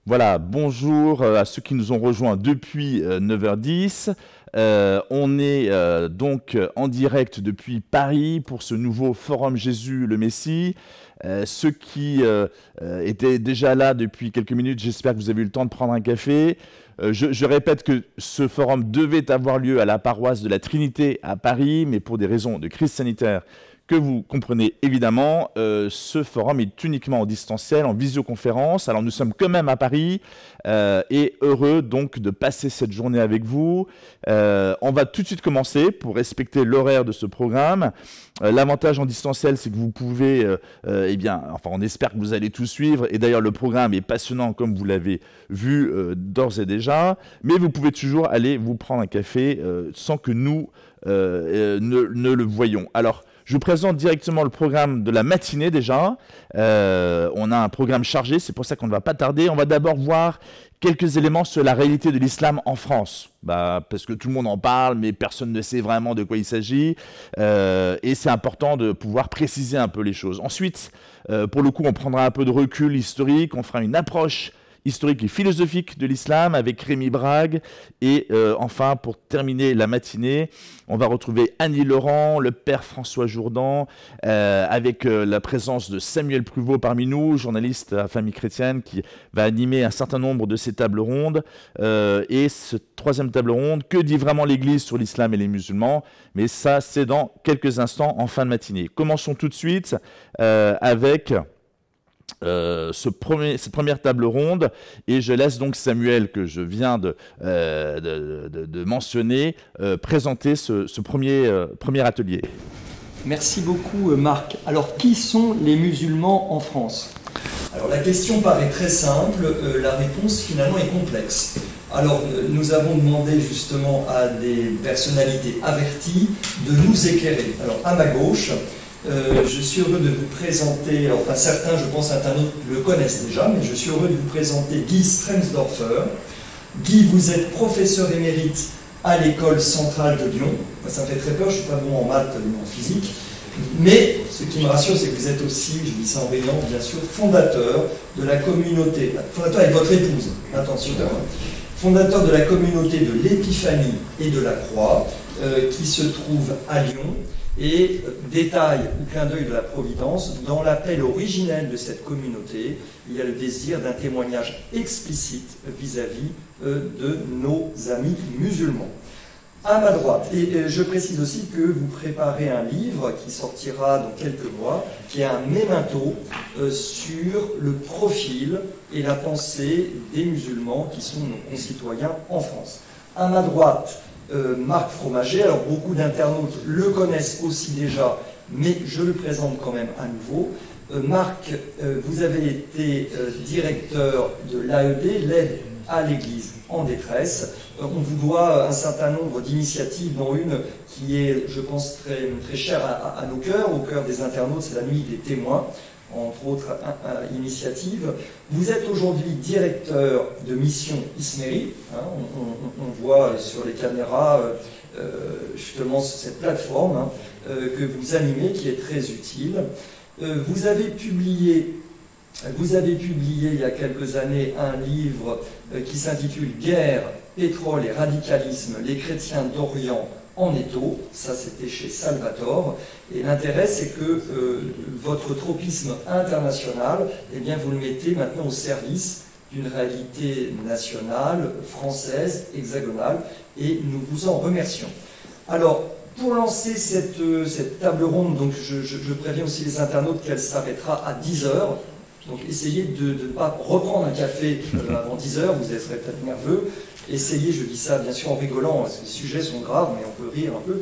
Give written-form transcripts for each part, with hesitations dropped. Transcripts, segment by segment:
Voilà, bonjour à ceux qui nous ont rejoints depuis 9h10. On est donc en direct depuis Paris pour ce nouveau Forum Jésus le Messie. Ceux qui étaient déjà là depuis quelques minutes, j'espère que vous avez eu le temps de prendre un café. Je répète que ce forum devait avoir lieu à la paroisse de la Trinité à Paris, mais pour des raisons de crise sanitaire que vous comprenez évidemment, ce forum est uniquement en distanciel, en visioconférence. Alors nous sommes quand même à Paris et heureux donc de passer cette journée avec vous. On va tout de suite commencer pour respecter l'horaire de ce programme. L'avantage en distanciel, c'est que vous pouvez, enfin on espère que vous allez tout suivre. Et d'ailleurs le programme est passionnant comme vous l'avez vu d'ores et déjà. Mais vous pouvez toujours aller vous prendre un café sans que nous ne le voyions. Alors, je vous présente directement le programme de la matinée déjà. On a un programme chargé, c'est pour ça qu'on ne va pas tarder. On va d'abord voir quelques éléments sur la réalité de l'islam en France. Parce que tout le monde en parle, mais personne ne sait vraiment de quoi il s'agit. Et c'est important de pouvoir préciser un peu les choses. Ensuite, pour le coup, on prendra un peu de recul historique, on fera une approche historique et philosophique de l'islam avec Rémi Brague. Et enfin, pour terminer la matinée, on va retrouver Annie Laurent, le père François Jourdan, avec la présence de Samuel Pruvot parmi nous, journaliste à Famille Chrétienne, qui va animer un certain nombre de ces tables rondes. Et ce troisième table ronde, que dit vraiment l'Église sur l'islam et les musulmans? Mais ça, c'est dans quelques instants en fin de matinée. Commençons tout de suite avec cette première table ronde, et je laisse donc Samuel, que je viens de mentionner, présenter ce premier atelier. Merci beaucoup Marc. Alors qui sont les musulmans en France? Alors la question paraît très simple, la réponse finalement est complexe. Alors nous avons demandé justement à des personnalités averties de nous éclairer. Alors à ma gauche, je suis heureux de vous présenter, enfin certains je pense internautes le connaissent déjà, mais je suis heureux de vous présenter Guy Stremsdorfer. Guy, vous êtes professeur émérite à l'école centrale de Lyon. Ça me fait très peur, je ne suis pas bon en maths ni en physique. Mais ce qui me rassure, c'est que vous êtes aussi, je dis ça en riant bien sûr, fondateur de la communauté, fondateur avec votre épouse, attention, fondateur de la communauté de l'Épiphanie et de la Croix, qui se trouve à Lyon. Et détail ou clin d'œil de la Providence, dans l'appel originel de cette communauté, il y a le désir d'un témoignage explicite vis-à-vis de nos amis musulmans. À ma droite, et je précise aussi que vous préparez un livre qui sortira dans quelques mois, qui est un mémento sur le profil et la pensée des musulmans qui sont nos concitoyens en France. À ma droite, Marc Fromager. Alors beaucoup d'internautes le connaissent aussi déjà, mais je le présente quand même à nouveau. Marc, vous avez été directeur de l'AED, l'aide à l'Église en détresse. On vous doit un certain nombre d'initiatives, dont une qui est, je pense, très, très chère à nos cœurs, au cœur des internautes, c'est la Nuit des témoins, entre autres initiatives. Vous êtes aujourd'hui directeur de mission Ismeri. On voit sur les caméras justement cette plateforme que vous animez, qui est très utile. Vous avez publié il y a quelques années un livre qui s'intitule « Guerre, pétrole et radicalisme, les chrétiens d'Orient en étau », ça c'était chez Salvatore, et l'intérêt c'est que votre tropisme international, eh bien, vous le mettez maintenant au service d'une réalité nationale, française, hexagonale, et nous vous en remercions. Alors, pour lancer cette table ronde, donc je préviens aussi les internautes qu'elle s'arrêtera à 10h, donc essayez de ne pas reprendre un café avant 10h, vous serez peut-être nerveux. Essayez, je dis ça bien sûr en rigolant, parce que les sujets sont graves, mais on peut rire un peu.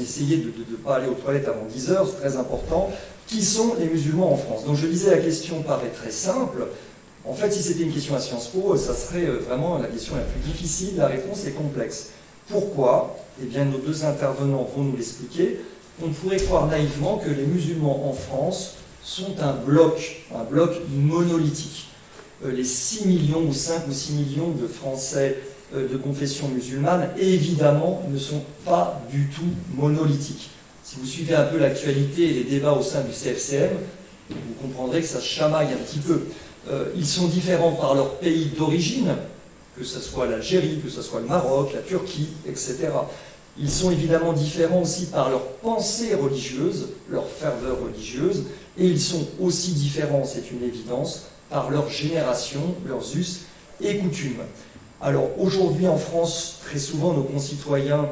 Essayez de ne pas aller aux toilettes avant 10h, c'est très important. Qui sont les musulmans en France? Donc je disais, la question paraît très simple. En fait, si c'était une question à Sciences Po, ça serait vraiment la question la plus difficile. La réponse est complexe. Pourquoi? Eh bien, nos deux intervenants vont nous l'expliquer. On pourrait croire naïvement que les musulmans en France sont un bloc monolithique. Les 6 millions ou 5 ou 6 millions de Français de confession musulmane, évidemment, ne sont pas du tout monolithiques. Si vous suivez un peu l'actualité et les débats au sein du CFCM, vous comprendrez que ça se chamaille un petit peu. Ils sont différents par leur pays d'origine, que ce soit l'Algérie, que ce soit le Maroc, la Turquie, etc. Ils sont évidemment différents aussi par leur pensée religieuse, leur ferveur religieuse, et ils sont aussi différents, c'est une évidence, par leur génération, leurs us et coutumes. Alors aujourd'hui en France, très souvent nos concitoyens,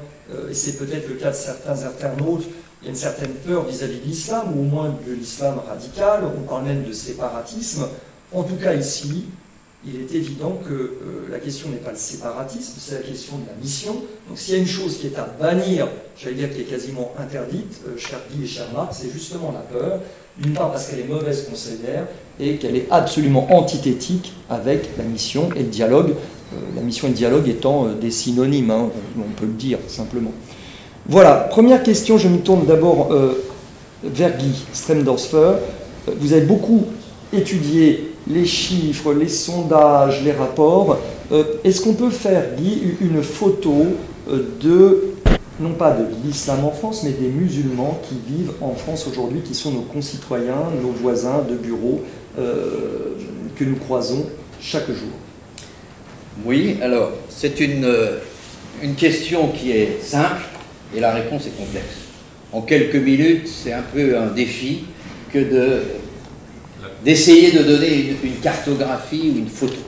et c'est peut-être le cas de certains internautes, il y a une certaine peur vis-à-vis de l'islam, ou au moins de l'islam radical, on parle même de séparatisme. En tout cas ici, il est évident que la question n'est pas le séparatisme, c'est la question de la mission. Donc s'il y a une chose qui est à bannir, j'allais dire qui est quasiment interdite, cher Guy et cher Marc, c'est justement la peur. D'une part parce qu'elle est mauvaise conseillère et qu'elle est absolument antithétique avec la mission et le dialogue. La mission et le dialogue étant des synonymes, hein, on peut le dire simplement. Voilà, première question, je me tourne d'abord vers Guy Stremdorfer. Vous avez beaucoup étudié les chiffres, les sondages, les rapports. Est-ce qu'on peut faire, Guy, une photo non pas de l'islam en France, mais des musulmans qui vivent en France aujourd'hui, qui sont nos concitoyens, nos voisins de bureau, que nous croisons chaque jour? Oui, alors, c'est une question qui est simple, et la réponse est complexe. En quelques minutes, c'est un peu un défi que d'essayer de donner une cartographie ou une photo.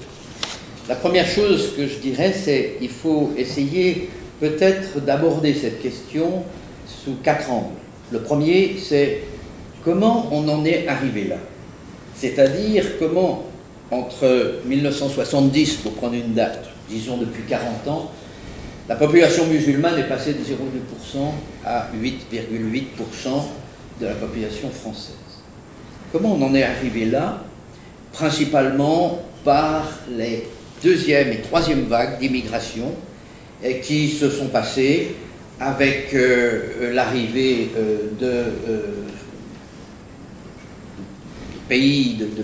La première chose que je dirais, c'est qu'il faut essayer peut-être d'aborder cette question sous 4 angles. Le premier, c'est comment on en est arrivé là. C'est-à-dire comment, entre 1970, pour prendre une date, disons depuis 40 ans, la population musulmane est passée de 0,2% à 8,8% de la population française. Comment on en est arrivé là? Principalement par les deuxième et troisième vagues d'immigration qui se sont passées avec l'arrivée de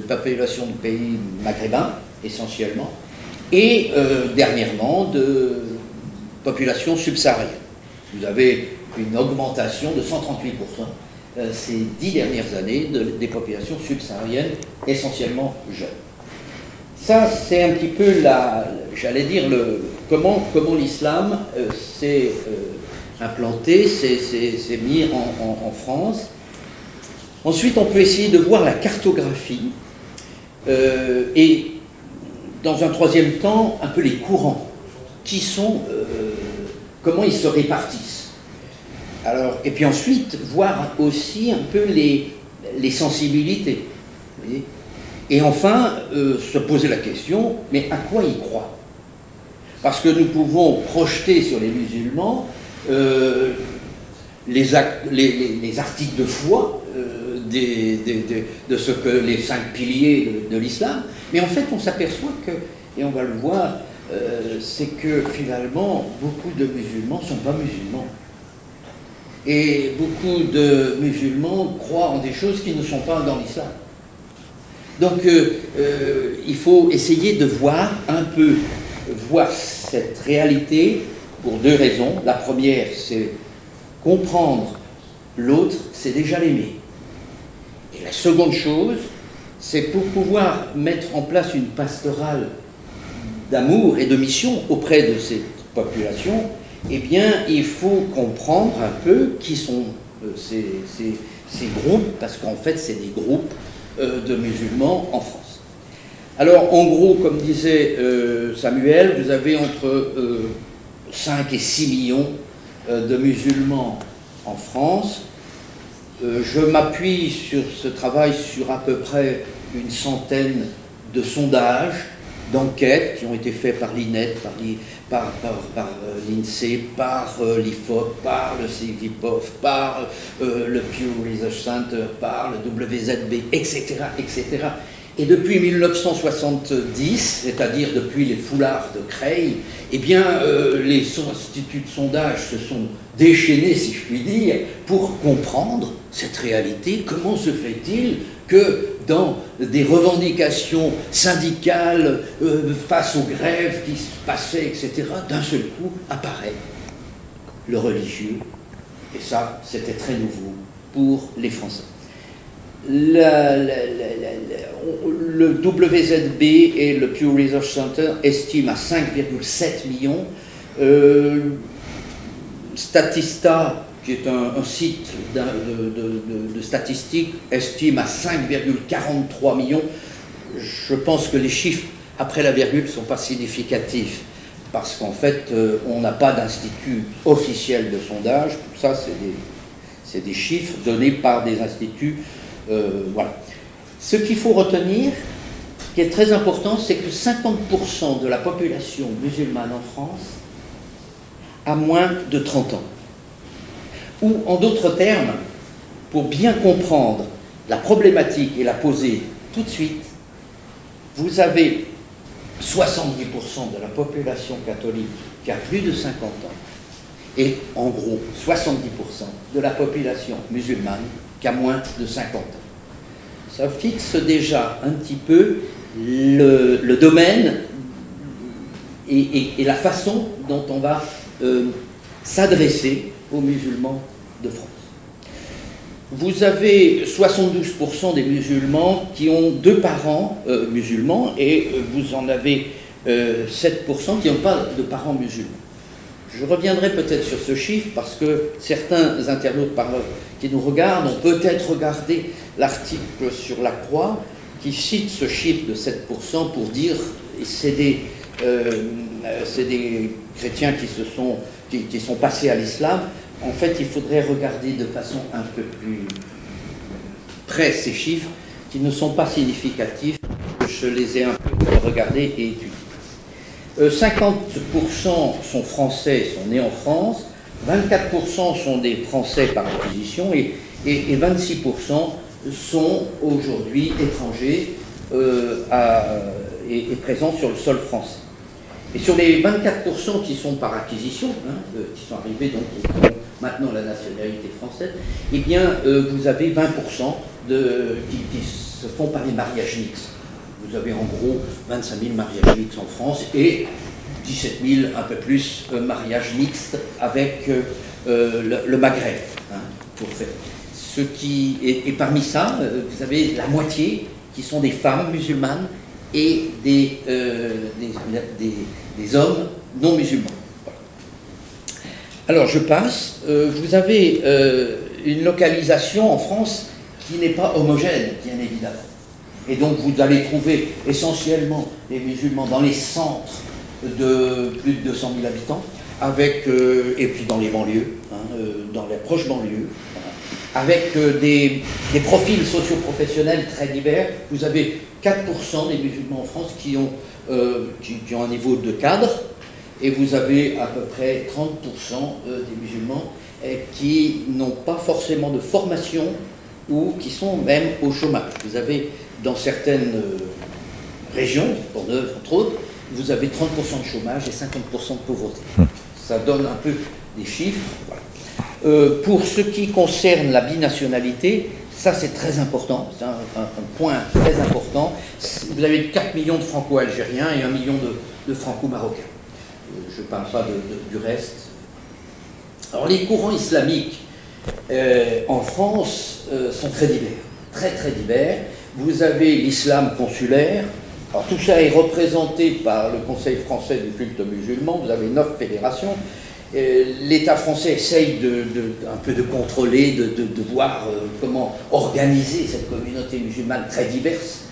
populations de pays maghrébins, essentiellement, et dernièrement de populations subsahariennes. Vous avez une augmentation de 138% ces 10 dernières années des populations subsahariennes, essentiellement jeunes. Ça, c'est un petit peu j'allais dire, comment l'islam s'est implanté, s'est mis en France. Ensuite, on peut essayer de voir la cartographie et, dans un troisième temps, un peu les courants, comment ils se répartissent. Alors, et puis ensuite, voir aussi un peu les sensibilités. Vous voyez ? Et enfin, se poser la question, mais à quoi ils croient? Parce que nous pouvons projeter sur les musulmans les articles de foi de ce que les 5 piliers de l'islam, mais en fait on s'aperçoit que, et on va le voir, c'est que finalement beaucoup de musulmans ne sont pas musulmans. Et beaucoup de musulmans croient en des choses qui ne sont pas dans l'islam. Donc il faut essayer de voir cette réalité pour 2 raisons. La première, c'est comprendre l'autre, c'est déjà l'aimer. Et la seconde chose, c'est pour pouvoir mettre en place une pastorale d'amour et de mission auprès de ces populations, eh bien, il faut comprendre un peu qui sont ces groupes, parce qu'en fait, c'est des groupes de musulmans en France. Alors, en gros, comme disait Samuel, vous avez entre 5 et 6 millions de musulmans en France. Je m'appuie sur ce travail sur à peu près une centaine de sondages, d'enquêtes qui ont été faits par l'INET, par l'INSEE, par l'IFOP, par le CIVIPOF, par le Pew Research Center, par le WZB, etc., etc. Et depuis 1970, c'est-à-dire depuis les foulards de Creil, eh bien, les instituts de sondage se sont déchaînés, si je puis dire, pour comprendre cette réalité. Comment se fait-il que dans des revendications syndicales face aux grèves qui se passaient, etc., d'un seul coup apparaît le religieux. Et ça, c'était très nouveau pour les Français. le WZB et le Pew Research Center estiment à 5,7 millions. Statista, qui est un site de statistiques, estime à 5,43 millions. Je pense que les chiffres après la virgule ne sont pas significatifs, parce qu'en fait, on n'a pas d'institut officiel de sondage. Tout ça, c'est des chiffres donnés par des instituts. Voilà. Ce qu'il faut retenir, qui est très important, c'est que 50% de la population musulmane en France a moins de 30 ans. Ou, en d'autres termes, pour bien comprendre la problématique et la poser tout de suite, vous avez 70% de la population catholique qui a plus de 50 ans et, en gros, 70% de la population musulmane qui a moins de 50 ans. Ça fixe déjà un petit peu le domaine et la façon dont on va s'adresser aux musulmans de France. Vous avez 72% des musulmans qui ont 2 parents musulmans et vous en avez 7% qui n'ont pas de parents musulmans. Je reviendrai peut-être sur ce chiffre parce que certains internautes qui nous regardent ont peut-être regardé l'article sur la Croix qui cite ce chiffre de 7% pour dire que c'est des chrétiens qui sont passés à l'islam. En fait, il faudrait regarder de façon un peu plus près ces chiffres qui ne sont pas significatifs. Je les ai un peu regardés et étudiés. 50% sont français, sont nés en France, 24% sont des Français par acquisition et 26% sont aujourd'hui étrangers et présents sur le sol français. Et sur les 24% qui sont par acquisition, qui sont arrivés donc qui ont maintenant la nationalité française, eh bien vous avez 20% qui se font par les mariages mixtes. Vous avez en gros 25 000 mariages mixtes en France et 17 000, un peu plus, mariages mixtes avec le Maghreb. Pour faire. Et parmi ça, vous avez la moitié qui sont des femmes musulmanes et des hommes non musulmans. Alors je passe. Vous avez une localisation en France qui n'est pas homogène, bien évidemment. Et donc vous allez trouver essentiellement les musulmans dans les centres de plus de 200 000 habitants, et puis dans les banlieues, dans les proches banlieues, avec des profils socio-professionnels très divers. Vous avez 4% des musulmans en France qui ont un niveau de cadre, et vous avez à peu près 30% des musulmans qui n'ont pas forcément de formation ou qui sont même au chômage. Vous avez dans certaines régions, Pont-Neuf entre autres, vous avez 30% de chômage et 50% de pauvreté. Ça donne un peu des chiffres. Voilà. Pour ce qui concerne la binationalité, ça c'est très important, c'est un point très important. Vous avez 4 millions de franco-algériens et 1 million de franco-marocains. Je ne parle pas du reste. Alors les courants islamiques en France sont très divers, très très divers. Vous avez l'islam consulaire. Alors tout ça est représenté par le Conseil français du culte musulman. Vous avez 9 fédérations. L'État français essaye un peu de contrôler, de voir comment organiser cette communauté musulmane très diverse.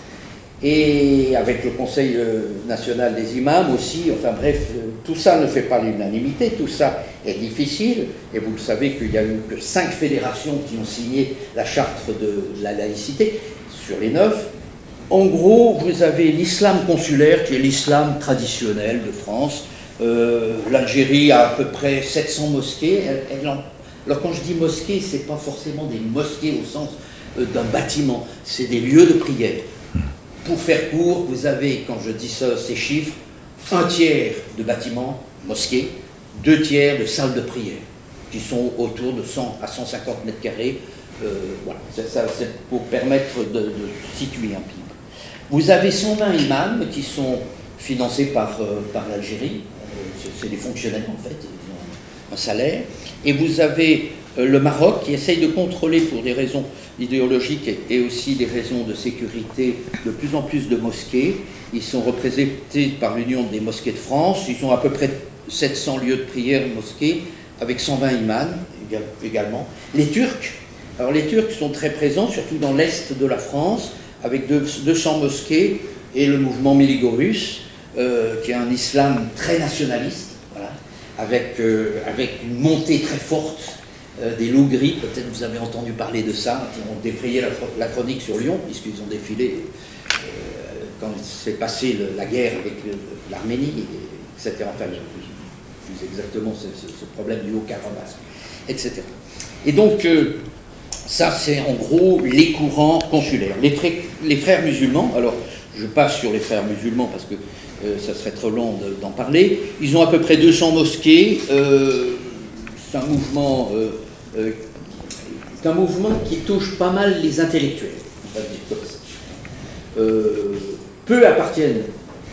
Et avec le Conseil national des imams aussi, enfin bref, tout ça ne fait pas l'unanimité, tout ça est difficile, et vous le savez qu'il n'y a eu que 5 fédérations qui ont signé la charte de la laïcité sur les 9. En gros, vous avez l'islam consulaire, qui est l'islam traditionnel de France. L'Algérie a à peu près 700 mosquées. Alors quand je dis mosquées, ce n'est pas forcément des mosquées au sens d'un bâtiment, c'est des lieux de prière. Pour faire court, vous avez, quand je dis ça, ces chiffres, 1/3 de bâtiments, mosquées, 2/3 de salles de prière, qui sont autour de 100 à 150 mètres carrés. Voilà, c'est pour permettre de situer un peu. Vous avez 120 imams qui sont financés par l'Algérie, c'est des fonctionnaires en fait, ils ont un salaire, et vous avez le Maroc, qui essaye de contrôler pour des raisons idéologiques et aussi des raisons de sécurité de plus en plus de mosquées. Ils sont représentés par l'Union des mosquées de France. Ils ont à peu près 700 lieux de prière mosquées, avec 120 imams également. Les Turcs, alors les Turcs sont très présents, surtout dans l'est de la France, avec 200 mosquées, et le mouvement Miligorus, qui est un islam très nationaliste, voilà, avec une montée très forte des loups gris. Peut-être vous avez entendu parler de ça, qui ont défrayé la chronique sur Lyon, puisqu'ils ont défilé quand s'est passée la guerre avec l'Arménie, etc. Enfin, plus exactement ce problème du Haut-Karabakh, etc. Et donc, ça c'est en gros les courants consulaires. Les frères musulmans, alors je passe sur les frères musulmans parce que ça serait trop long d'en parler, ils ont à peu près 200 mosquées, c'est un mouvement qui touche pas mal les intellectuels, on va dire comme ça. Peu appartiennent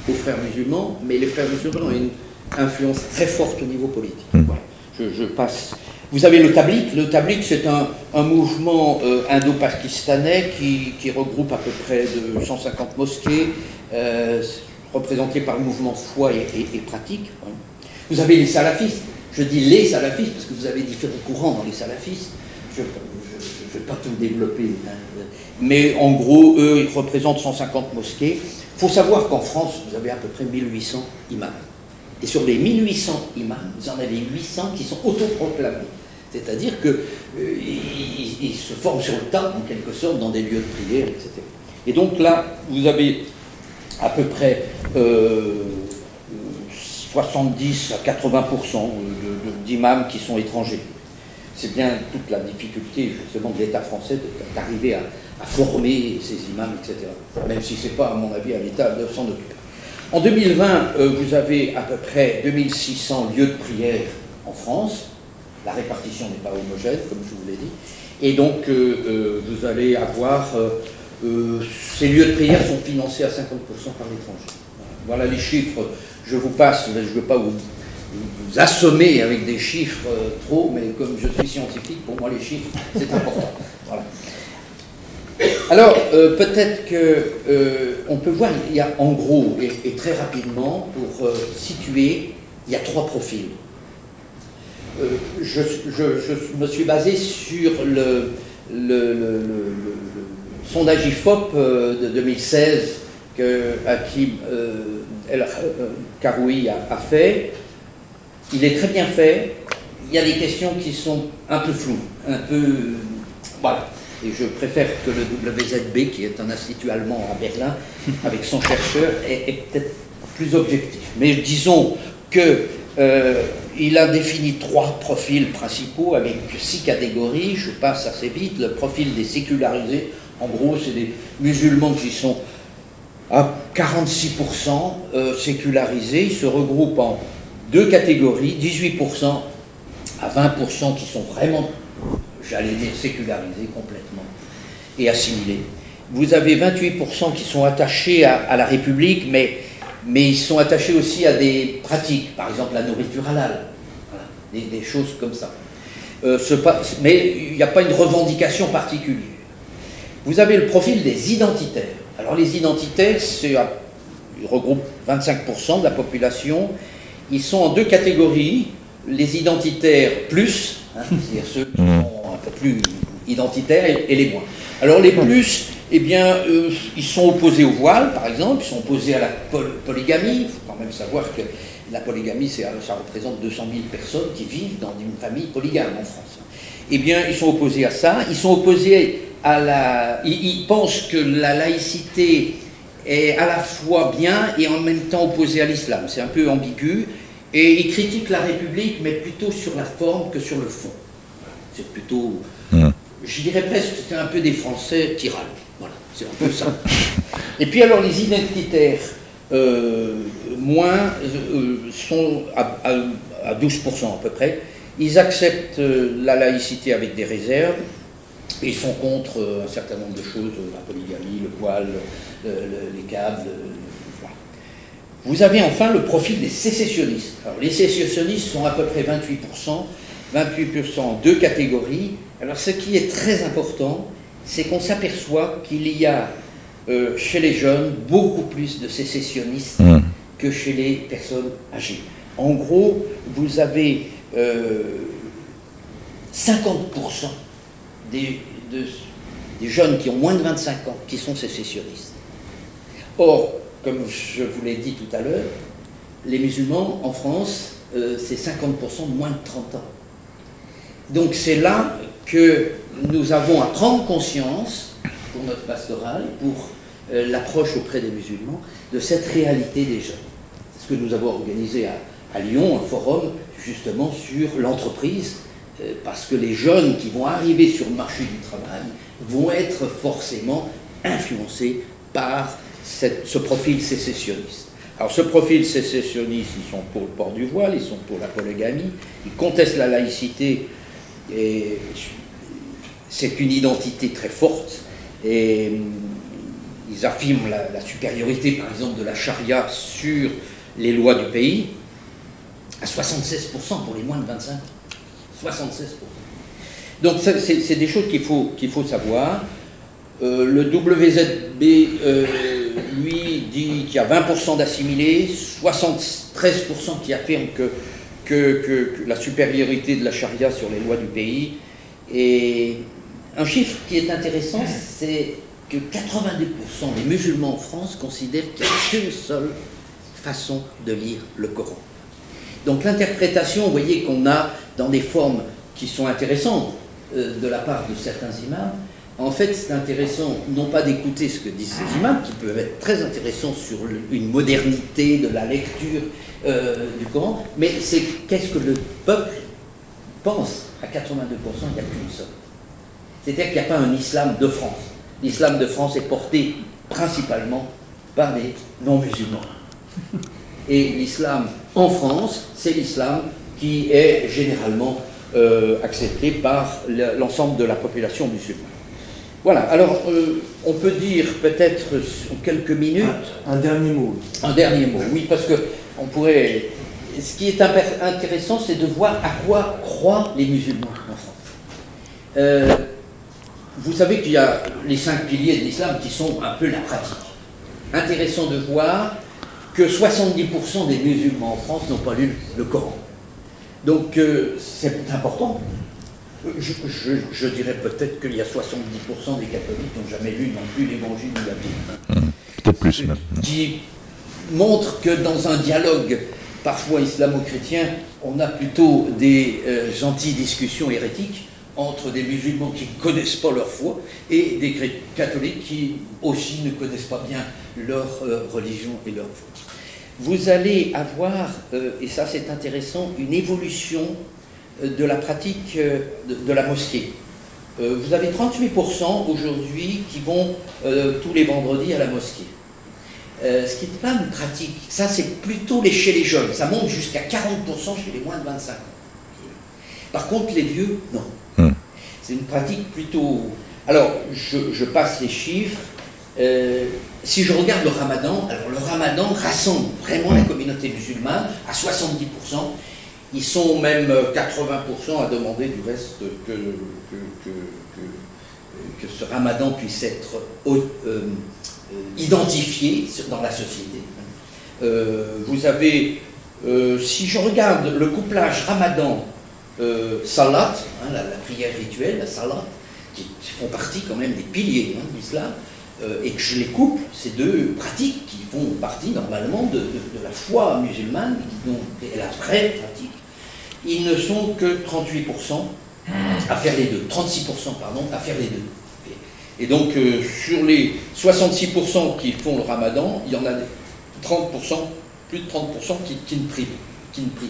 aux frères musulmans, mais les frères musulmans ont une influence très forte au niveau politique. Voilà. Je passe. Vous avez le Tabligh. Le Tabligh, c'est un mouvement indo-pakistanais qui regroupe à peu près de 150 mosquées, représenté par le mouvement foi et pratique. Voilà. Vous avez les salafistes. Je dis les salafistes parce que vous avez différents courants dans les salafistes. Je ne vais pas tout développer. Mais en gros, eux, ils représentent 150 mosquées. Il faut savoir qu'en France, vous avez à peu près 1800 imams. Et sur les 1800 imams, vous en avez 800 qui sont autoproclamés. C'est-à-dire qu'ils se forment sur le tas, en quelque sorte, dans des lieux de prière, etc. Et donc là, vous avez à peu près 70 à 80% d'imams qui sont étrangers. C'est bien toute la difficulté, justement, de l'État français d'arriver à former ces imams, etc. Même si ce n'est pas, à mon avis, à l'État de s'en occuper. En 2020, vous avez à peu près 2600 lieux de prière en France. La répartition n'est pas homogène, comme je vous l'ai dit. Et donc, vous allez avoir... ces lieux de prière sont financés à 50% par l'étranger. Voilà les chiffres. Je vous passe, mais je ne veux pas vous assommer avec des chiffres trop, mais comme je suis scientifique, pour moi les chiffres, c'est important. Voilà. Alors, peut-être qu'on peut voir, il y a en gros, et très rapidement, pour situer, il y a 3 profils. Je me suis basé sur le sondage IFOP de 2016 que Hakim El Karoui a fait. Il est très bien fait. Il y a des questions qui sont un peu floues, un peu... Voilà. Et je préfère que le WZB, qui est un institut allemand à Berlin, avec son chercheur, est peut-être plus objectif. Mais disons qu'il a défini 3 profils principaux avec 6 catégories. Je passe assez vite. Le profil des sécularisés, en gros, c'est des musulmans qui sont à 46% sécularisés. Ils se regroupent en 2 catégories, 18% à 20% qui sont vraiment, j'allais dire, sécularisés complètement et assimilés. Vous avez 28% qui sont attachés à la République, mais ils sont attachés aussi à des pratiques, par exemple la nourriture halal, voilà, des choses comme ça. Mais il n'y a pas une revendication particulière. Vous avez le profil des identitaires. Alors les identitaires, ils regroupent 25% de la population. Ils sont en 2 catégories, les identitaires plus, c'est-à-dire ceux qui sont un peu plus identitaires, et les moins. Alors les plus, eh bien, ils sont opposés au voile, par exemple, ils sont opposés à la polygamie. Il faut quand même savoir que la polygamie, ça représente 200 000 personnes qui vivent dans une famille polygame en France. Eh bien, ils sont opposés à ça, ils sont opposés à la... Ils pensent que la laïcité est à la fois bien et en même temps opposée à l'islam. C'est un peu ambigu. Et ils critiquent la République, mais plutôt sur la forme que sur le fond. C'est plutôt... Je dirais presque que c'est un peu des Français qui râlent. Voilà, c'est un peu ça. Et puis alors, les identitaires sont à 12% à peu près. Ils acceptent la laïcité avec des réserves. Et ils sont contre un certain nombre de choses, la polygamie, le voile, les câbles, voilà. Vous avez enfin le profil des sécessionnistes. Alors les sécessionnistes sont à peu près 28%, 28%, deux catégories. Alors ce qui est très important, c'est qu'on s'aperçoit qu'il y a chez les jeunes beaucoup plus de sécessionnistes que chez les personnes âgées. En gros, vous avez 50% des jeunes qui ont moins de 25 ans qui sont sécessionnistes. Or, comme je vous l'ai dit tout à l'heure, les musulmans en France, c'est 50% de moins de 30 ans. Donc c'est là que nous avons à prendre conscience, pour notre pastorale, pour l'approche auprès des musulmans, de cette réalité des jeunes. C'est ce que nous avons organisé à Lyon, un forum justement sur l'entreprise, parce que les jeunes qui vont arriver sur le marché du travail vont être forcément influencés par ce profil sécessionniste. Alors ce profil sécessionniste, ils sont pour le port du voile, ils sont pour la polygamie, ils contestent la laïcité, et c'est une identité très forte, et ils affirment la supériorité, par exemple, de la charia sur les lois du pays, à 76% pour les moins de 25 ans. 76%. Donc c'est des choses qu'il faut savoir. Le WZB, lui, dit qu'il y a 20% d'assimilés, 73% qui affirment que la supériorité de la charia sur les lois du pays. Et un chiffre qui est intéressant, c'est que 82% des musulmans en France considèrent qu'il n'y a qu'une seule façon de lire le Coran. Donc l'interprétation, vous voyez, qu'on a dans des formes qui sont intéressantes de la part de certains imams, en fait c'est intéressant non pas d'écouter ce que disent ces imams, qui peuvent être très intéressants sur une modernité de la lecture du Coran, mais c'est qu'est-ce que le peuple pense. À 82%, il n'y a qu'une seule. C'est-à-dire qu'il n'y a pas un islam de France. L'islam de France est porté principalement par les non-musulmans. Et l'islam en France, c'est l'islam qui est généralement accepté par l'ensemble de la population musulmane. Voilà, alors on peut dire peut-être en quelques minutes... Un dernier mot. Un dernier mot, oui, parce que on pourrait... Ce qui est intéressant, c'est de voir à quoi croient les musulmans en France. Vous savez qu'il y a les 5 piliers de l'islam qui sont un peu la pratique. Intéressant de voir que 70% des musulmans en France n'ont pas lu le Coran. Donc c'est important. Je dirais peut-être qu'il y a 70% des catholiques qui n'ont jamais lu non plus l'évangile ou la Bible. Peut-être plus même. Qui montre que dans un dialogue parfois islamo-chrétien, on a plutôt des gentilles discussions hérétiques entre des musulmans qui ne connaissent pas leur foi et des catholiques qui aussi ne connaissent pas bien leur religion et leur foi. Vous allez avoir, et ça c'est intéressant, une évolution de la pratique de la mosquée. Vous avez 38% aujourd'hui qui vont tous les vendredis à la mosquée. Ce qui n'est pas une pratique, ça c'est plutôt chez les jeunes, ça monte jusqu'à 40% chez les moins de 25 ans. Par contre les vieux, non. C'est une pratique plutôt... Alors, je passe les chiffres. Si je regarde le ramadan, alors le ramadan rassemble vraiment la communauté musulmane à 70%. Ils sont même 80% à demander du reste que ce ramadan puisse être identifié dans la société. Vous avez, si je regarde le couplage ramadan, salat, hein, la prière rituelle, la salat, qui font partie quand même des piliers de l'islam, et que je les coupe, ces deux pratiques qui font partie normalement de la foi musulmane, et la vraie pratique, ils ne sont que 38% à faire les deux, 36% pardon, à faire les deux. Et donc sur les 66% qui font le ramadan, il y en a 30%, plus de 30% qui ne prient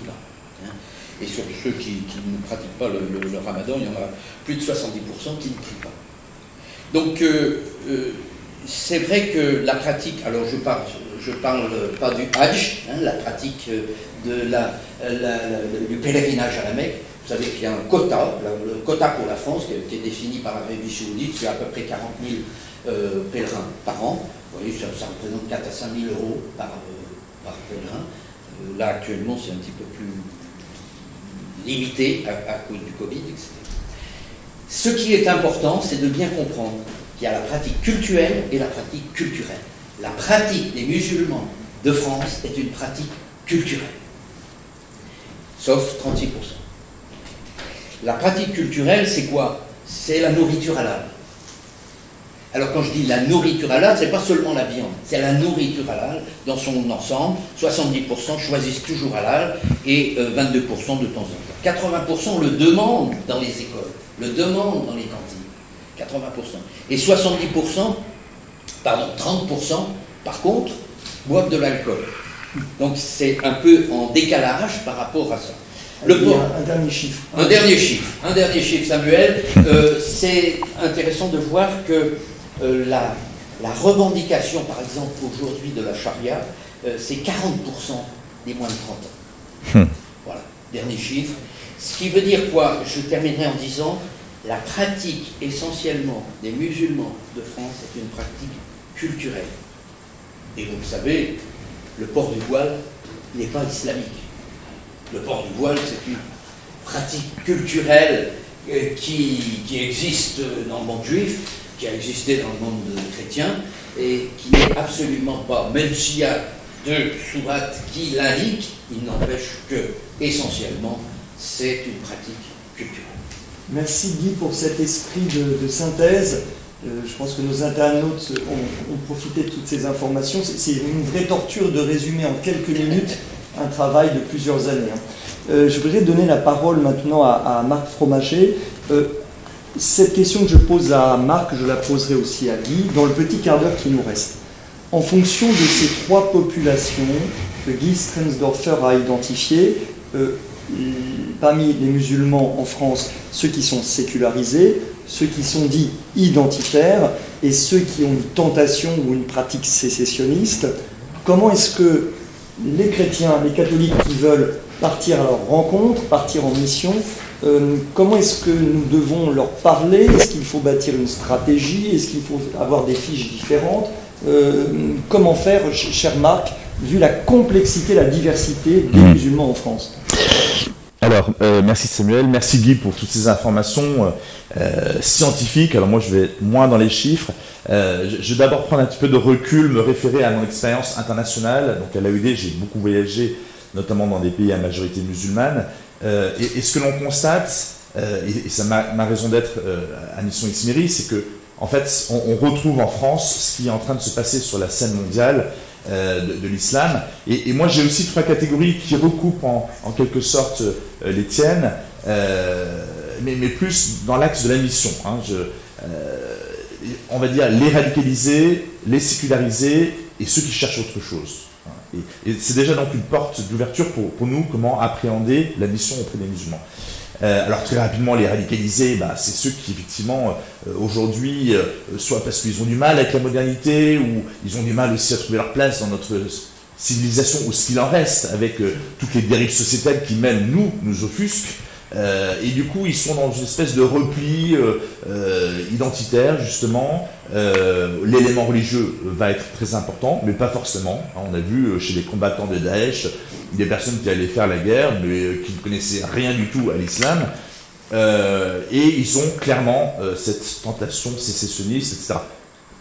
pas. Hein. Et sur ceux qui ne pratiquent pas le ramadan, il y en a plus de 70% qui ne prient pas. Donc c'est vrai que la pratique, alors je parle pas du Hajj, hein, la pratique du pèlerinage à la Mecque. Vous savez qu'il y a un quota, le quota pour la France, qui est défini par l'Arabie Saoudite, c'est à peu près 40 000 pèlerins par an. Vous voyez, ça représente 4 à 5 000 euros par pèlerin. Là, actuellement, c'est un petit peu plus limitée à cause du Covid, etc. Ce qui est important, c'est de bien comprendre qu'il y a la pratique cultuelle et la pratique culturelle. La pratique des musulmans de France est une pratique culturelle, sauf 36%. La pratique culturelle, c'est quoi? C'est la nourriture halal. Alors quand je dis la nourriture halal, c'est pas seulement la viande, c'est la nourriture halal dans son ensemble. 70% choisissent toujours halal et 22% de temps en temps. 80% le demandent dans les écoles, le demandent dans les cantines. 80%. Et 70%, pardon, 30% par contre, boivent de l'alcool. Donc c'est un peu en décalage par rapport à ça. Un dernier chiffre. Un dernier chiffre, Samuel. C'est intéressant de voir que la revendication, par exemple, aujourd'hui de la charia, c'est 40% des moins de 30 ans. Voilà, dernier chiffre. Ce qui veut dire quoi? Je terminerai en disant, la pratique essentiellement des musulmans de France est une pratique culturelle. Et vous le savez, le port du voile n'est pas islamique. Le port du voile, c'est une pratique culturelle qui existe dans le monde juif, qui a existé dans le monde chrétien, et qui n'est absolument pas, même s'il y a 2 sourates qui l'indiquent, il n'empêche que, essentiellement, c'est une pratique culturelle. Merci Guy pour cet esprit de synthèse. Je pense que nos internautes ont profité de toutes ces informations. C'est une vraie torture de résumer en quelques minutes un travail de plusieurs années. Je voudrais donner la parole maintenant à Marc Fromager. Cette question que je pose à Marc, je la poserai aussi à Guy, dans le petit quart d'heure qui nous reste. En fonction de ces 3 populations que Guy Stensdorfer a identifiées, parmi les musulmans en France, ceux qui sont sécularisés, ceux qui sont dits identitaires et ceux qui ont une tentation ou une pratique sécessionniste, comment est-ce que les chrétiens, les catholiques qui veulent partir à leur rencontre, partir en mission, comment est-ce que nous devons leur parler? Est-ce qu'il faut bâtir une stratégie? Est-ce qu'il faut avoir des fiches différentes? Comment faire, cher Marc, vu la complexité, la diversité des musulmans en France? Alors, merci Samuel, merci Guy pour toutes ces informations scientifiques. Alors moi, je vais moins dans les chiffres. Je vais d'abord prendre un petit peu de recul, me référer à mon expérience internationale. Donc à l'AUD, j'ai beaucoup voyagé, notamment dans des pays à majorité musulmane. Et ce que l'on constate, et ça ma raison d'être à Mission X-Mairie, c'est que en fait, on retrouve en France ce qui est en train de se passer sur la scène mondiale de l'islam. Et moi, j'ai aussi 3 catégories qui recoupent en quelque sorte les tiennes, mais plus dans l'axe de la mission. Hein. On va dire les radicalisés, les sécularisés et ceux qui cherchent autre chose. Et c'est déjà donc une porte d'ouverture pour nous, comment appréhender la mission auprès des musulmans. Alors très rapidement, les radicalisés, c'est ceux qui effectivement aujourd'hui, soit parce qu'ils ont du mal avec la modernité, ou ils ont du mal aussi à trouver leur place dans notre civilisation, ou ce qu'il en reste, avec toutes les dérives sociétales qui même nous offusquent. Et du coup, ils sont dans une espèce de repli identitaire, justement. L'élément religieux va être très important, mais pas forcément. On a vu chez les combattants de Daesh des personnes qui allaient faire la guerre, mais qui ne connaissaient rien du tout à l'islam. Et ils ont clairement cette tentation sécessionniste, etc.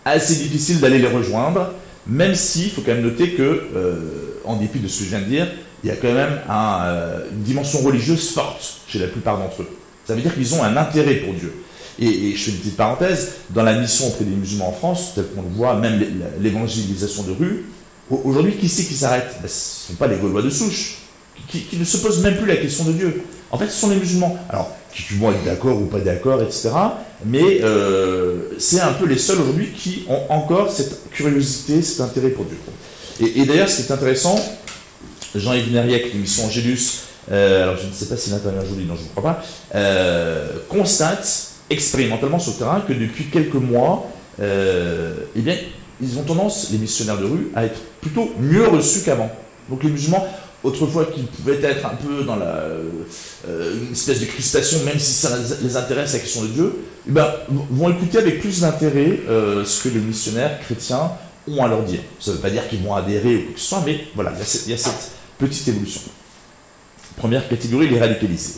Assez difficile d'aller les rejoindre, même s'il faut quand même noter que, en dépit de ce que je viens de dire, il y a quand même une dimension religieuse forte chez la plupart d'entre eux. Ça veut dire qu'ils ont un intérêt pour Dieu. Et je fais une petite parenthèse, dans la mission auprès des musulmans en France, tel qu'on le voit, même l'évangélisation de rue, aujourd'hui, qui c'est qui s'arrête? Ce ne sont pas les Gaulois de souche, qui ne se posent même plus la question de Dieu. En fait, ce sont les musulmans. Alors, qui vont être d'accord ou pas d'accord, etc. Mais c'est un peu les seuls aujourd'hui qui ont encore cette curiosité, cet intérêt pour Dieu. Et d'ailleurs, ce qui est intéressant, Jean-Yves Nériec, l'émission Angélus, alors je ne sais pas s'il intervient aujourd'hui, non je ne crois pas, constate expérimentalement sur le terrain que depuis quelques mois, eh bien, ils ont tendance, les missionnaires de rue, à être plutôt mieux reçus qu'avant. Donc les musulmans, autrefois qui pouvaient être un peu dans une espèce de crispation, même si ça les intéresse la question de Dieu, eh ben, vont écouter avec plus d'intérêt ce que les missionnaires chrétiens ont à leur dire. Ça ne veut pas dire qu'ils vont adhérer ou quoi que ce soit, mais voilà, il y a cette petite évolution. Première catégorie, les radicalisés.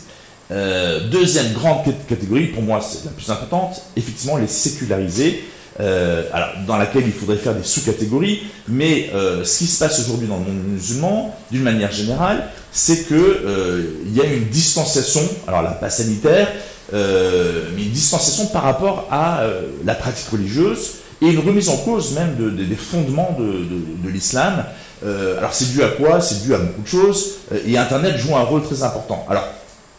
Deuxième grande catégorie, pour moi c'est la plus importante, effectivement les sécularisés, alors, dans laquelle il faudrait faire des sous-catégories, mais ce qui se passe aujourd'hui dans le monde musulman, d'une manière générale, c'est qu'il y a une distanciation, alors là pas sanitaire, mais une distanciation par rapport à la pratique religieuse et une remise en cause même des fondements de l'islam. Alors c'est dû à quoi? C'est dû à beaucoup de choses, et Internet joue un rôle très important. Alors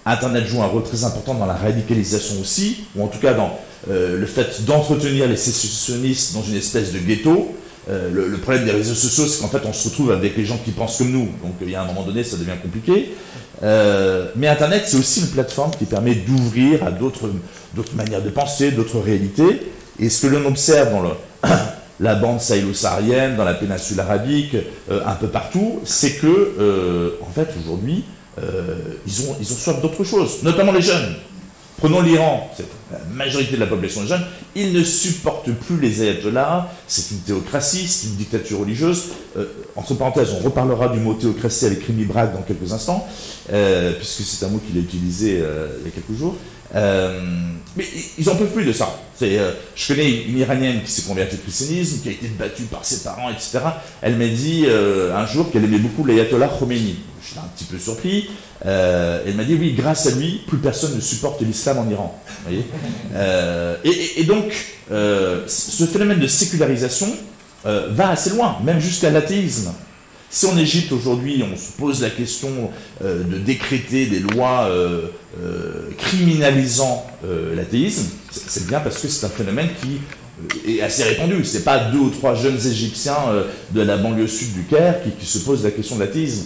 Internet joue un rôle très important dans la radicalisation aussi, ou en tout cas dans le fait d'entretenir les sécessionnistes dans une espèce de ghetto. Le problème des réseaux sociaux, c'est qu'en fait on se retrouve avec les gens qui pensent comme nous, donc il y a un moment donné ça devient compliqué. Mais Internet, c'est aussi une plateforme qui permet d'ouvrir à d'autres manières de penser, d'autres réalités. Et ce que l'on observe dans la bande sahélo-saharienne, dans la péninsule arabique, un peu partout, c'est que, en fait, aujourd'hui, ils ont soif d'autre chose, notamment les jeunes. Prenons l'Iran, la majorité de la population est jeune, ils ne supportent plus les ayatollahs, c'est une théocratie, c'est une dictature religieuse. Entre parenthèses, on reparlera du mot théocratie avec Rémi Braque dans quelques instants, puisque c'est un mot qu'il a utilisé il y a quelques jours. Mais ils n'en peuvent plus de ça. Je connais une Iranienne qui s'est convertie au christianisme, qui a été battue par ses parents, etc. Elle m'a dit un jour qu'elle aimait beaucoup l'ayatollah Khomeini. J'étais un petit peu surpris. Elle m'a dit oui, grâce à lui, plus personne ne supporte l'islam en Iran. Vous voyez, et donc, ce phénomène de sécularisation va assez loin, même jusqu'à l'athéisme. Si en Égypte aujourd'hui on se pose la question de décréter des lois criminalisant l'athéisme, c'est bien parce que c'est un phénomène qui est assez répandu. Ce n'est pas 2 ou 3 jeunes Égyptiens de la banlieue sud du Caire qui se posent la question de l'athéisme.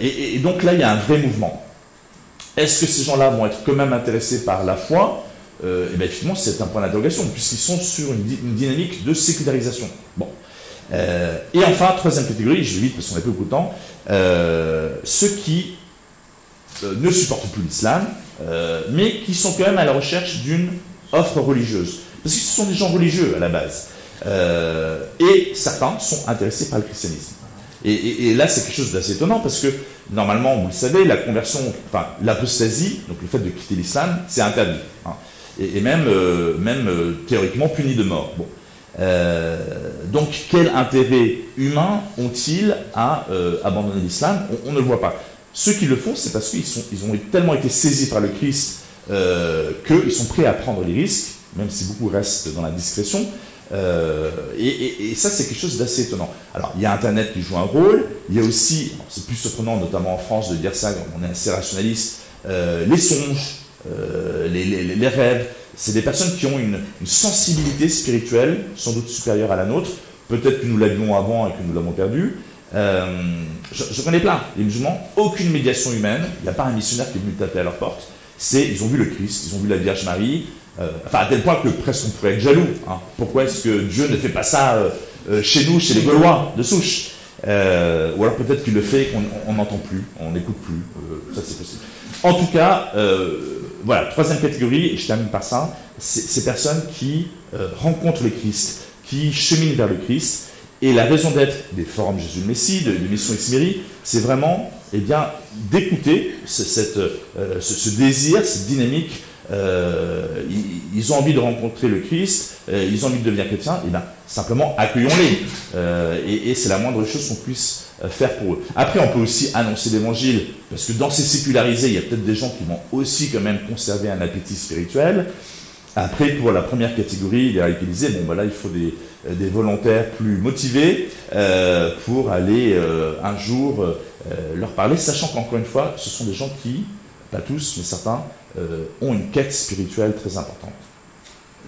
Et donc là il y a un vrai mouvement. Est-ce que ces gens-là vont être quand même intéressés par la foi? Et bien effectivement c'est un point d'interrogation puisqu'ils sont sur une dynamique de sécularisation. Bon. Et enfin, troisième catégorie, je vais vite parce qu'on n'a plus beaucoup de temps, ceux qui ne supportent plus l'islam, mais qui sont quand même à la recherche d'une offre religieuse. Parce que ce sont des gens religieux à la base. Et certains sont intéressés par le christianisme. Et là, c'est quelque chose d'assez étonnant parce que, normalement, vous le savez, la conversion, enfin, l'apostasie, donc le fait de quitter l'islam, c'est interdit. Hein, et même théoriquement puni de mort. Bon. Donc, quel intérêt humain ont-ils à abandonner l'islam? On ne le voit pas. Ceux qui le font, c'est parce qu'ils ont tellement été saisis par le Christ qu'ils sont prêts à prendre les risques, même si beaucoup restent dans la discrétion. Et ça, c'est quelque chose d'assez étonnant. Alors, il y a Internet qui joue un rôle. Il y a aussi, c'est plus surprenant, notamment en France, de dire ça, on est assez rationaliste, les songes, les rêves. C'est des personnes qui ont une sensibilité spirituelle, sans doute supérieure à la nôtre. Peut-être que nous l'avions avant et que nous l'avons perdue. Je connais plein, les musulmans, aucune médiation humaine. Il n'y a pas un missionnaire qui est venu taper à leur porte. Ils ont vu le Christ, ils ont vu la Vierge Marie. Enfin, à tel point que presque on pourrait être jaloux. Hein. Pourquoi est-ce que Dieu ne fait pas ça chez nous, chez les Gaulois de souche? Ou alors peut-être qu'il le fait, qu'on n'entend plus, on n'écoute plus. Ça, c'est possible. En tout cas, voilà, troisième catégorie, et je termine par ça, ces personnes qui rencontrent le Christ, qui cheminent vers le Christ. Et la raison d'être des forums Jésus le Messie, de Mission Exméry, c'est vraiment d'écouter ce désir, cette dynamique. Ils ont envie de rencontrer le Christ, ils ont envie de devenir chrétiens, et bien simplement accueillons-les. Et c'est la moindre chose qu'on puisse faire pour eux. Après, on peut aussi annoncer l'évangile, parce que dans ces sécularisés, il y a peut-être des gens qui vont aussi quand même conserver un appétit spirituel. Après, pour la première catégorie, les radicalisés, bon, ben là, il faut des volontaires plus motivés pour aller un jour leur parler, sachant qu'encore une fois, ce sont des gens qui, pas tous, mais certains, ont une quête spirituelle très importante.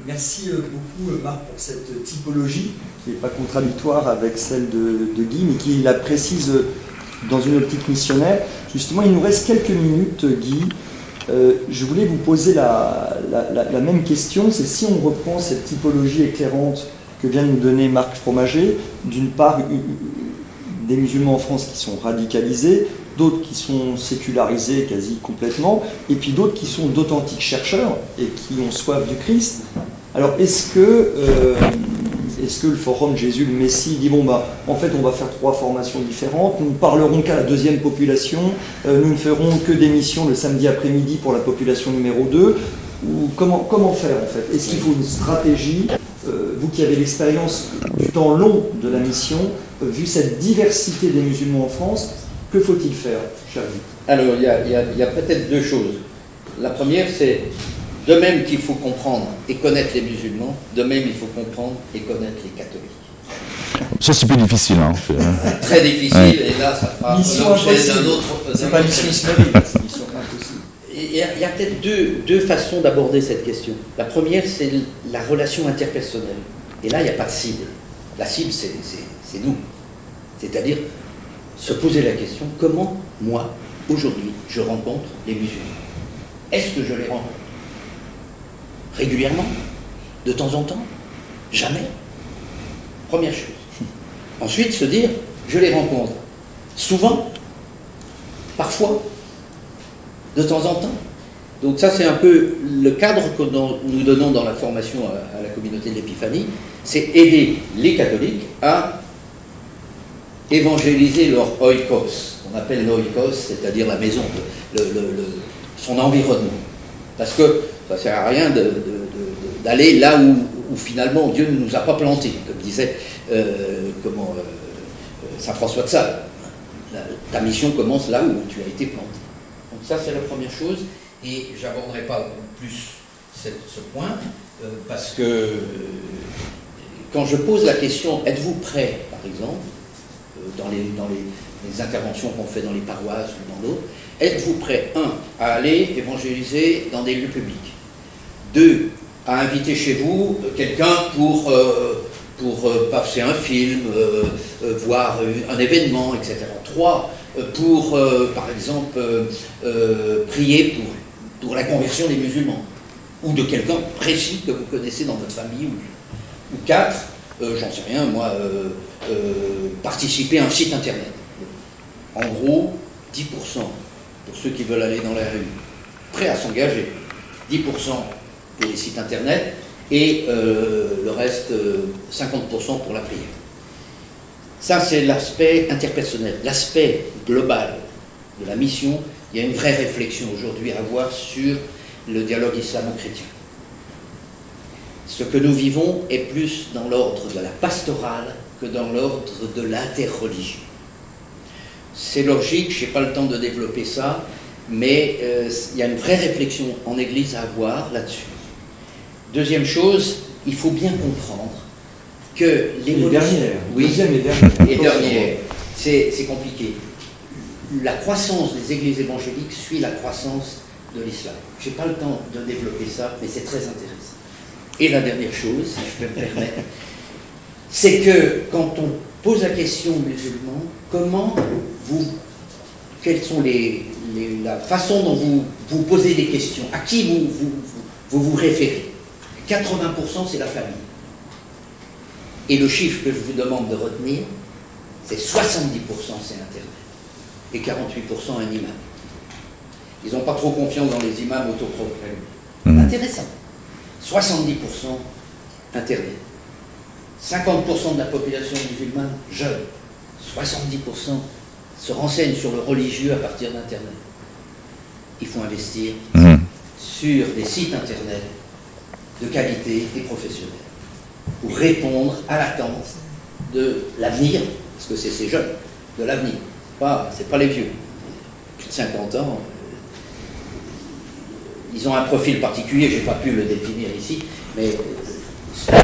Merci beaucoup, Marc, pour cette typologie qui n'est pas contradictoire avec celle de Guy, mais qui la précise dans une optique missionnaire. Justement, il nous reste quelques minutes, Guy. Je voulais vous poser la même question, c'est si on reprend cette typologie éclairante que vient de nous donner Marc Fromager, d'une part des musulmans en France qui sont radicalisés, d'autres qui sont sécularisés quasi complètement, et puis d'autres qui sont d'authentiques chercheurs et qui ont soif du Christ. Alors est-ce que est-ce que le Forum Jésus le Messie dit bon bah en fait on va faire 3 formations différentes, nous ne parlerons qu'à la deuxième population, nous ne ferons que des missions le samedi après-midi pour la population numéro 2, ou comment faire en fait? Est-ce qu'il faut une stratégie, vous qui avez l'expérience du temps long de la mission, vu cette diversité des musulmans en France, que faut-il faire, cher ami? Alors il y a peut-être 2 choses. La première, c'est de même qu'il faut comprendre et connaître les musulmans, de même il faut comprendre et connaître les catholiques. Ça, c'est plus difficile. Hein. C'est très difficile, ouais. Et là, ça fera mission l'objet impossible. d'un autre... C'est pas mission islamique, c'est mission impossible. Il y a peut-être deux façons d'aborder cette question. La première, c'est la relation interpersonnelle. Et là, il n'y a pas de cible. La cible, c'est nous. C'est-à-dire se poser la question, comment, moi, aujourd'hui, je rencontre les musulmans? Est-ce que je les rencontre régulièrement? De temps en temps? Jamais? Première chose. Ensuite, se dire, je les rencontre souvent, parfois, de temps en temps. Donc ça, c'est un peu le cadre que nous donnons dans la formation à la communauté de l'Épiphanie, c'est aider les catholiques à évangéliser leur oikos. On appelle l'oikos, c'est-à-dire la maison, son environnement. Parce que ça ne sert à rien d'aller là où finalement Dieu ne nous a pas plantés, comme disait Saint François de Sales. Ta mission commence là où tu as été planté. Donc ça, c'est la première chose, et je n'aborderai pas plus ce point, parce que quand je pose la question, êtes-vous prêt, par exemple, dans les interventions qu'on fait dans les paroisses ou dans d'autres, êtes-vous prêt, 1, à aller évangéliser dans des lieux publics, 2, à inviter chez vous quelqu'un pour passer un film, voir un événement, etc. 3, pour, par exemple, prier pour la conversion des musulmans, ou de quelqu'un précis que vous connaissez dans votre famille, ou 4, j'en sais rien, moi, participer à un site internet. En gros, 10% pour ceux qui veulent aller dans la rue, prêts à s'engager, 10% pour les sites internet, et le reste, 50% pour la prière. Ça, c'est l'aspect interpersonnel. L'aspect global de la mission, il y a une vraie réflexion aujourd'hui à avoir sur le dialogue islamo-chrétien. Ce que nous vivons est plus dans l'ordre de la pastorale que dans l'ordre de l'interreligion. C'est logique, je n'ai pas le temps de développer ça, mais il y a une vraie réflexion en Église à avoir là-dessus. Deuxième chose, il faut bien comprendre que l'évolution... Oui, et dernière, c'est compliqué. La croissance des églises évangéliques suit la croissance de l'islam. Je n'ai pas le temps de développer ça, mais c'est très intéressant. Et la dernière chose, si je peux me permettre, c'est que quand on pose la question aux musulmans, quelles sont la façon dont vous posez des questions, à qui vous référez? 80% c'est la famille. Et le chiffre que je vous demande de retenir, c'est 70% c'est Internet. Et 48% un imam. Ils n'ont pas trop confiance dans les imams autoproclamés. Intéressant. 70% Internet. 50% de la population musulmane jeune. 70% se renseignent sur le religieux à partir d'Internet. Il faut investir sur des sites Internet de qualité et professionnels pour répondre à l'attente de l'avenir, parce que c'est ces jeunes, de l'avenir. C'est pas les vieux. Plus de 50 ans, ils ont un profil particulier, je n'ai pas pu le définir ici, mais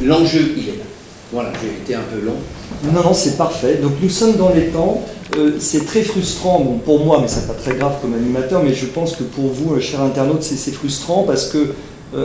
l'enjeu, il est là. Voilà, j'ai été un peu long. Non, c'est parfait. Donc nous sommes dans les temps. C'est très frustrant, bon, pour moi, mais c'est pas très grave comme animateur, mais je pense que pour vous, chers internautes, c'est frustrant parce que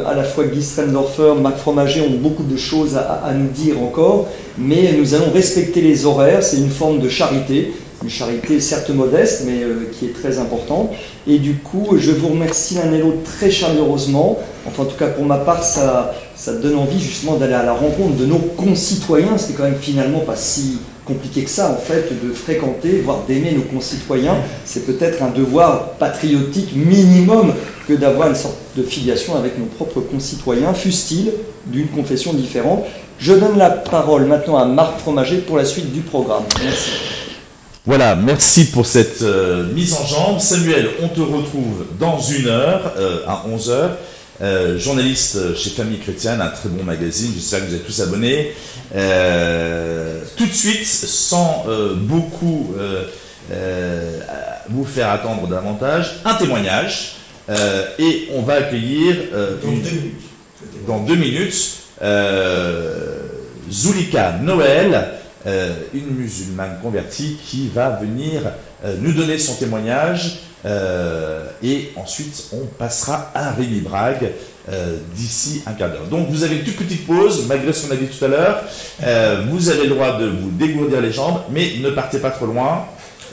à la fois Guy Strendorfer, Marc Fromager ont beaucoup de choses à nous dire encore, mais nous allons respecter les horaires. C'est une forme de charité. Une charité certes modeste, mais qui est très importante. Et du coup, je vous remercie l'un et l'autre très chaleureusement. Enfin, en tout cas, pour ma part, ça donne envie justement d'aller à la rencontre de nos concitoyens. C'est quand même finalement pas si compliqué que ça, en fait, de fréquenter, voire d'aimer nos concitoyens. C'est peut-être un devoir patriotique minimum que d'avoir une sorte de filiation avec nos propres concitoyens, fussent-ils d'une confession différente. Je donne la parole maintenant à Marc Fromager pour la suite du programme. Merci. Voilà, merci pour cette mise en jambe. Samuel, on te retrouve dans 1 heure, à 11h. Journaliste chez Famille Chrétienne, un très bon magazine, j'espère que vous êtes tous abonnés. Tout de suite, sans beaucoup vous faire attendre davantage, un témoignage. Et on va accueillir dans 2 minutes Zulika Noël, une musulmane convertie qui va venir nous donner son témoignage et ensuite on passera à Rémi Brague d'ici un quart d'heure. Donc vous avez une toute petite pause, malgré ce qu'on a dit tout à l'heure. Vous avez le droit de vous dégourdir les jambes, mais ne partez pas trop loin.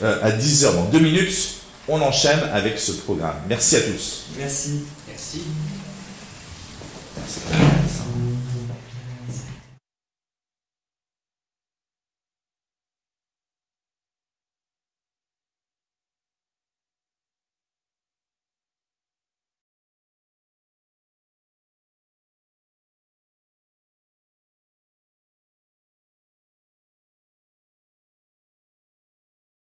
À 10h, dans 2 minutes, on enchaîne avec ce programme. Merci à tous. Merci. Merci.